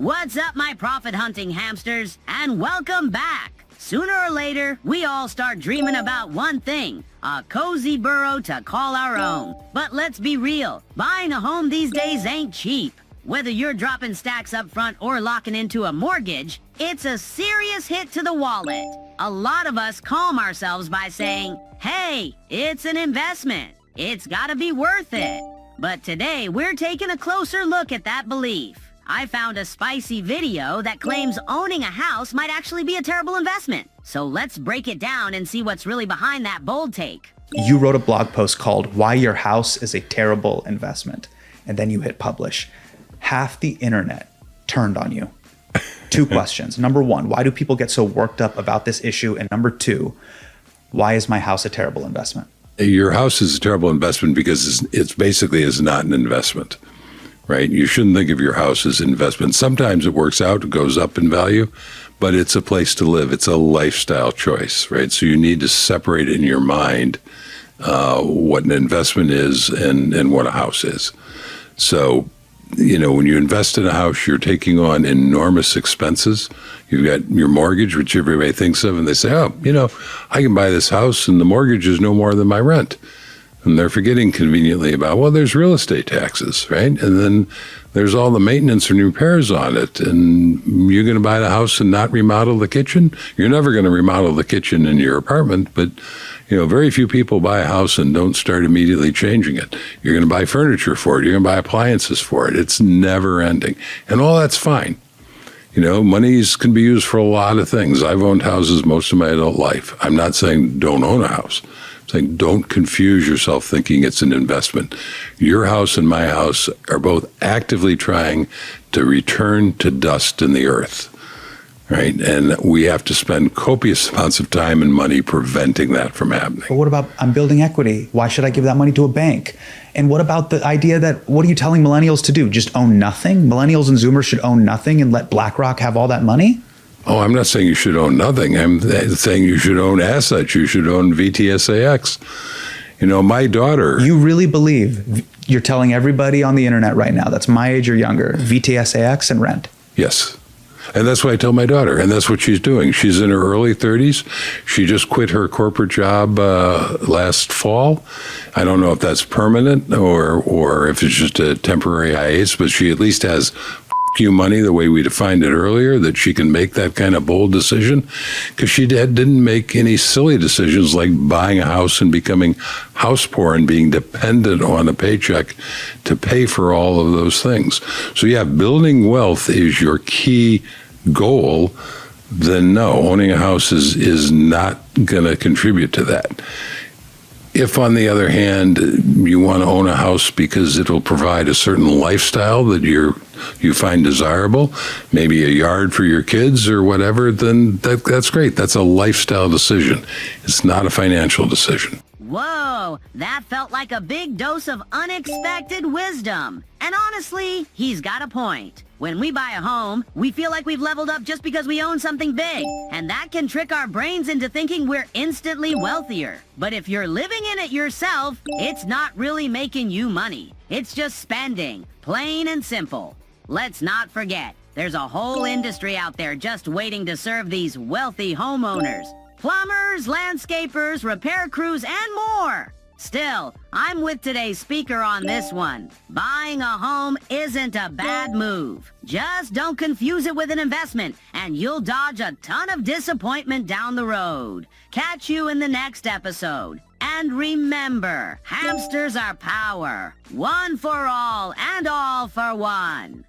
What's up, my profit-hunting hamsters? And welcome back! Sooner or later, we all start dreaming about one thing, a cozy burrow to call our own. But let's be real, buying a home these days ain't cheap. Whether you're dropping stacks up front or locking into a mortgage, it's a serious hit to the wallet. A lot of us calm ourselves by saying, hey, it's an investment. It's gotta be worth it. But today, we're taking a closer look at that belief. I found a spicy video that claims owning a house might actually be a terrible investment. So let's break it down and see what's really behind that bold take. You wrote a blog post called Why Your House is a Terrible Investment, and then you hit publish. Half the internet turned on you. Two questions. Number one, why do people get so worked up about this issue? And number two, why is my house a terrible investment? Your house is a terrible investment because it's basically is not an investment, right? You shouldn't think of your house as an investment. Sometimes it works out, it goes up in value, but it's a place to live. It's a lifestyle choice, right? So you need to separate in your mind what an investment is and what a house is. So, you know, when you invest in a house, you're taking on enormous expenses. You've got your mortgage, which everybody thinks of, and they say, oh, you know, I can buy this house and the mortgage is no more than my rent. And they're forgetting conveniently about, well, there's real estate taxes, right? And then there's all the maintenance and repairs on it. And you're going to buy the house and not remodel the kitchen? You're never going to remodel the kitchen in your apartment, but you know, very few people buy a house and don't start immediately changing it. You're going to buy furniture for it. You're going to buy appliances for it. It's never ending. And all that's fine. You know, monies can be used for a lot of things. I've owned houses most of my adult life. I'm not saying don't own a house. I'm saying don't confuse yourself thinking it's an investment. Your house and my house are both actively trying to return to dust in the earth. Right, and we have to spend copious amounts of time and money preventing that from happening. But what about, I'm building equity. Why should I give that money to a bank? And what about the idea that, what are you telling millennials to do? Just own nothing? Millennials and Zoomers should own nothing and let BlackRock have all that money? Oh, I'm not saying you should own nothing. I'm saying you should own assets. You should own VTSAX. You know, my daughter... You really believe you're telling everybody on the internet right now, that's my age or younger, VTSAX and rent? Yes. And that's what I tell my daughter, and that's what she's doing. She's in her early 30s. She just quit her corporate job last fall. I don't know if that's permanent or if it's just a temporary hiatus, but she at least has you money the way we defined it earlier, that she can make that kind of bold decision, because she didn't make any silly decisions like buying a house and becoming house poor and being dependent on a paycheck to pay for all of those things. So yeah, building wealth is your key goal. Then no, owning a house is not going to contribute to that. If, on the other hand, you want to own a house because it'll provide a certain lifestyle that you find desirable, maybe a yard for your kids or whatever, then that's great. That's a lifestyle decision. It's not a financial decision. Whoa, that felt like a big dose of unexpected wisdom. And honestly, he's got a point. When we buy a home, we feel like we've leveled up just because we own something big. And that can trick our brains into thinking we're instantly wealthier. But if you're living in it yourself, it's not really making you money. It's just spending, plain and simple. Let's not forget, there's a whole industry out there just waiting to serve these wealthy homeowners. Plumbers, landscapers, repair crews, and more. Still, I'm with today's speaker on this one. Buying a home isn't a bad move. Just don't confuse it with an investment, and you'll dodge a ton of disappointment down the road. Catch you in the next episode. And remember, hamsters are power. One for all and all for one.